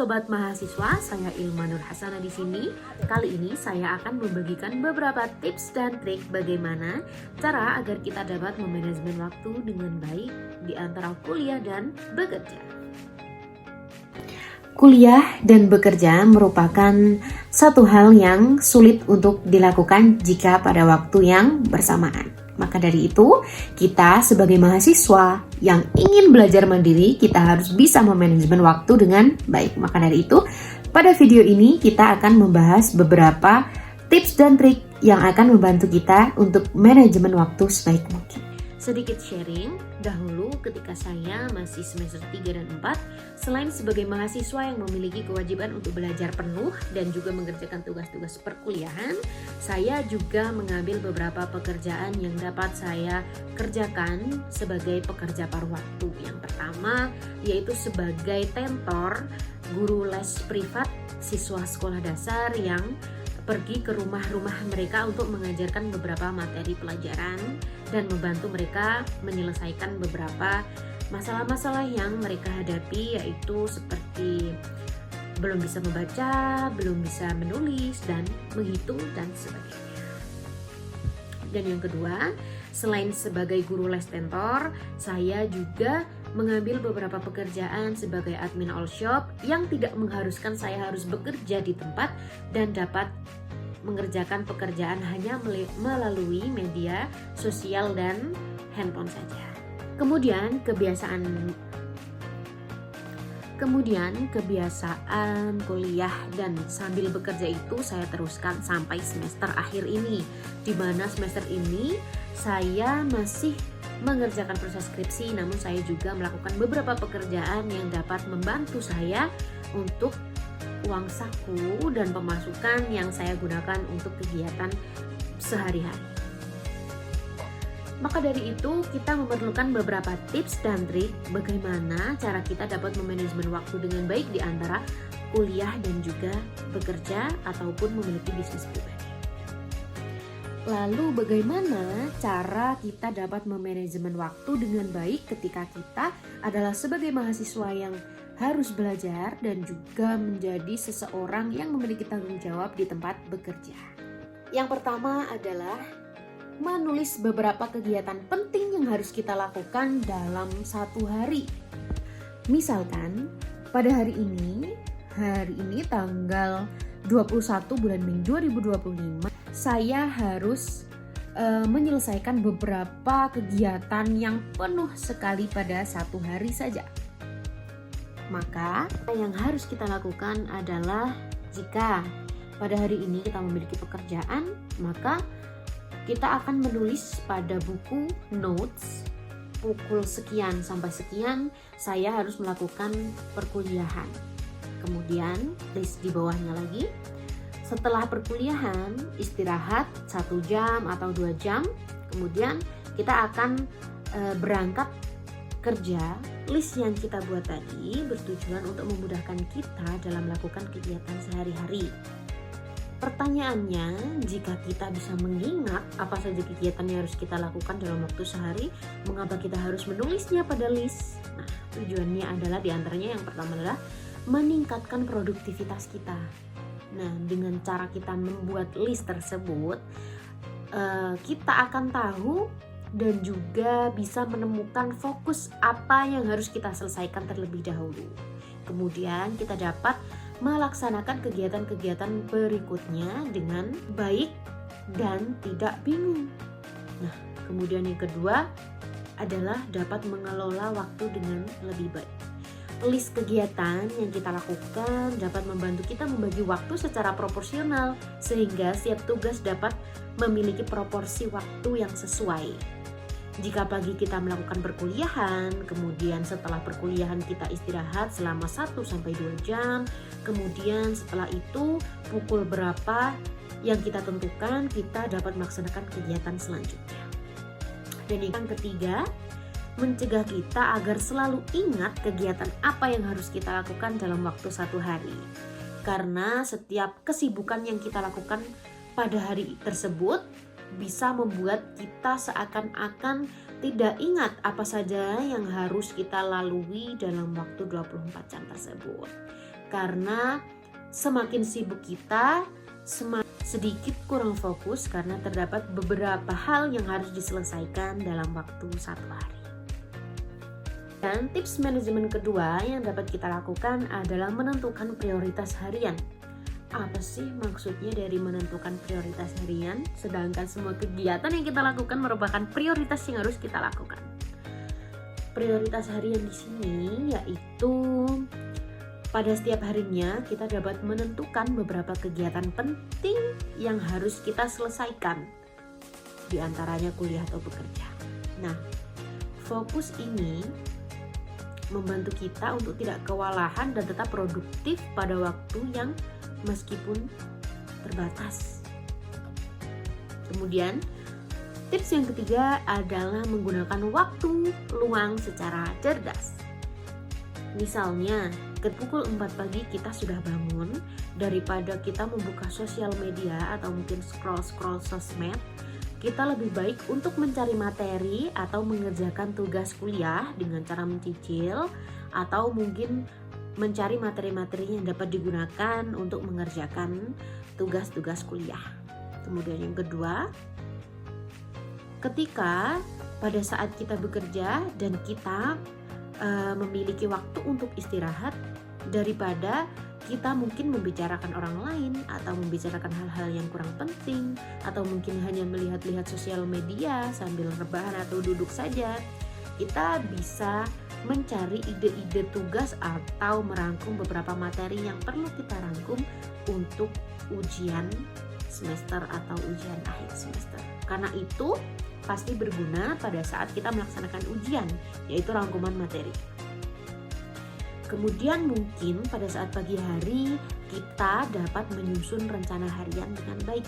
Sobat Mahasiswa, saya Ilma Nur Hasana di sini. Kali ini saya akan membagikan beberapa tips dan trik bagaimana cara agar kita dapat memanajemen waktu dengan baik di antara kuliah dan bekerja. Kuliah dan bekerja merupakan satu hal yang sulit untuk dilakukan jika pada waktu yang bersamaan. Maka dari itu, kita sebagai mahasiswa yang ingin belajar mandiri, kita harus bisa memanajemen waktu dengan baik. Maka dari itu, pada video ini kita akan membahas beberapa tips dan trik yang akan membantu kita untuk manajemen waktu sebaik mungkin. Sedikit sharing, dahulu ketika saya masih semester 3 dan 4, selain sebagai mahasiswa yang memiliki kewajiban untuk belajar penuh dan juga mengerjakan tugas-tugas perkuliahan, saya juga mengambil beberapa pekerjaan yang dapat saya kerjakan sebagai pekerja paruh waktu. Yang pertama yaitu sebagai tentor, guru les privat siswa sekolah dasar yang pergi ke rumah-rumah mereka untuk mengajarkan beberapa materi pelajaran dan membantu mereka menyelesaikan beberapa masalah-masalah yang mereka hadapi, yaitu seperti belum bisa membaca, belum bisa menulis, dan menghitung, dan sebagainya. Dan yang kedua, selain sebagai guru les tentor, saya juga mengambil beberapa pekerjaan sebagai admin all shop yang tidak mengharuskan saya harus bekerja di tempat dan dapat mengerjakan pekerjaan hanya melalui media sosial dan handphone saja. Kemudian kebiasaan kuliah dan sambil bekerja itu saya teruskan sampai semester akhir ini, di mana semester ini saya masih mengerjakan proses skripsi, namun saya juga melakukan beberapa pekerjaan yang dapat membantu saya untuk uang saku dan pemasukan yang saya gunakan untuk kegiatan sehari-hari. Maka dari itu, kita memerlukan beberapa tips dan trik bagaimana cara kita dapat memanajemen waktu dengan baik di antara kuliah dan juga bekerja ataupun memiliki bisnis pribadi. Lalu bagaimana cara kita dapat memanajemen waktu dengan baik ketika kita adalah sebagai mahasiswa yang harus belajar dan juga menjadi seseorang yang memiliki tanggung jawab di tempat bekerja. Yang pertama adalah menulis beberapa kegiatan penting yang harus kita lakukan dalam satu hari. Misalkan pada hari ini tanggal 21 bulan Mei 2025, saya harus menyelesaikan beberapa kegiatan yang penuh sekali pada satu hari saja. Maka yang harus kita lakukan adalah jika pada hari ini kita memiliki pekerjaan, maka kita akan menulis pada buku notes pukul sekian sampai sekian saya harus melakukan perkuliahan. Kemudian list di bawahnya lagi, setelah perkuliahan istirahat 1 jam atau 2 jam, kemudian kita akan berangkat kerja. List yang kita buat tadi bertujuan untuk memudahkan kita dalam melakukan kegiatan sehari-hari. Pertanyaannya, jika kita bisa mengingat apa saja kegiatan yang harus kita lakukan dalam waktu sehari, mengapa kita harus menulisnya pada list? Nah, tujuannya adalah diantaranya yang pertama adalah meningkatkan produktivitas kita. Nah, dengan cara kita membuat list tersebut, kita akan tahu dan juga bisa menemukan fokus apa yang harus kita selesaikan terlebih dahulu. Kemudian kita dapat melaksanakan kegiatan-kegiatan berikutnya dengan baik dan tidak bingung. Nah, kemudian yang kedua adalah dapat mengelola waktu dengan lebih baik. List kegiatan yang kita lakukan dapat membantu kita membagi waktu secara proporsional sehingga setiap tugas dapat memiliki proporsi waktu yang sesuai. Jika pagi kita melakukan perkuliahan, kemudian setelah perkuliahan kita istirahat selama 1-2 jam, kemudian setelah itu pukul berapa yang kita tentukan kita dapat melaksanakan kegiatan selanjutnya. Dan yang ketiga, mencegah kita agar selalu ingat kegiatan apa yang harus kita lakukan dalam waktu satu hari. Karena setiap kesibukan yang kita lakukan pada hari tersebut bisa membuat kita seakan-akan tidak ingat apa saja yang harus kita lalui dalam waktu 24 jam tersebut. Karena semakin sibuk kita, semakin sedikit kurang fokus karena terdapat beberapa hal yang harus diselesaikan dalam waktu satu hari. Dan tips manajemen kedua yang dapat kita lakukan adalah menentukan prioritas harian. Apa sih maksudnya dari menentukan prioritas harian? Sedangkan semua kegiatan yang kita lakukan merupakan prioritas yang harus kita lakukan. Prioritas harian di sini yaitu pada setiap harinya kita dapat menentukan beberapa kegiatan penting yang harus kita selesaikan. Di antaranya kuliah atau bekerja. Nah, fokus ini membantu kita untuk tidak kewalahan dan tetap produktif pada waktu yang meskipun terbatas. Kemudian, tips yang ketiga adalah menggunakan waktu luang secara cerdas. Misalnya, ke pukul 4 pagi kita sudah bangun, daripada kita membuka sosial media atau mungkin scroll-scroll sosmed, kita lebih baik untuk mencari materi atau mengerjakan tugas kuliah dengan cara mencicil atau mungkin mencari materi-materi yang dapat digunakan untuk mengerjakan tugas-tugas kuliah. Kemudian yang kedua, ketika pada saat kita bekerja dan kita memiliki waktu untuk istirahat, daripada kita mungkin membicarakan orang lain atau membicarakan hal-hal yang kurang penting atau mungkin hanya melihat-lihat sosial media sambil rebahan atau duduk saja, kita bisa mencari ide-ide tugas atau merangkum beberapa materi yang perlu kita rangkum untuk ujian semester atau ujian akhir semester. Karena itu pasti berguna pada saat kita melaksanakan ujian, yaitu rangkuman materi. Kemudian mungkin pada saat pagi hari kita dapat menyusun rencana harian dengan baik.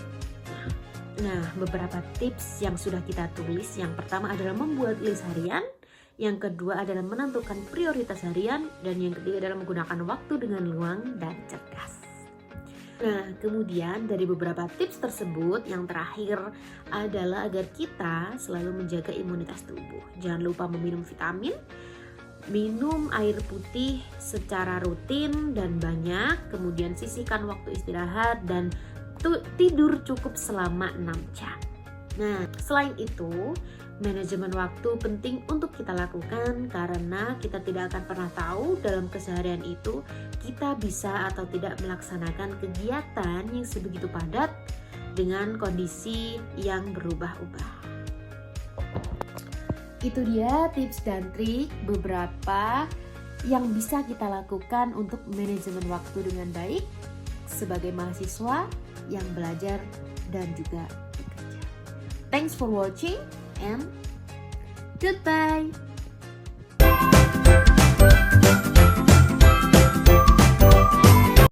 Nah, beberapa tips yang sudah kita tulis, yang pertama adalah membuat list harian, yang kedua adalah menentukan prioritas harian, dan yang ketiga adalah menggunakan waktu dengan luang dan cerdas. Nah, kemudian dari beberapa tips tersebut, yang terakhir adalah agar kita selalu menjaga imunitas tubuh. Jangan lupa meminum vitamin, minum air putih secara rutin dan banyak, kemudian sisihkan waktu istirahat dan tidur cukup selama 6 jam. Nah, selain itu, manajemen waktu penting untuk kita lakukan karena kita tidak akan pernah tahu dalam keseharian itu kita bisa atau tidak melaksanakan kegiatan yang sebegitu padat dengan kondisi yang berubah-ubah. Itu dia tips dan trik beberapa yang bisa kita lakukan untuk manajemen waktu dengan baik sebagai mahasiswa yang belajar dan juga bekerja. Thanks for watching and goodbye.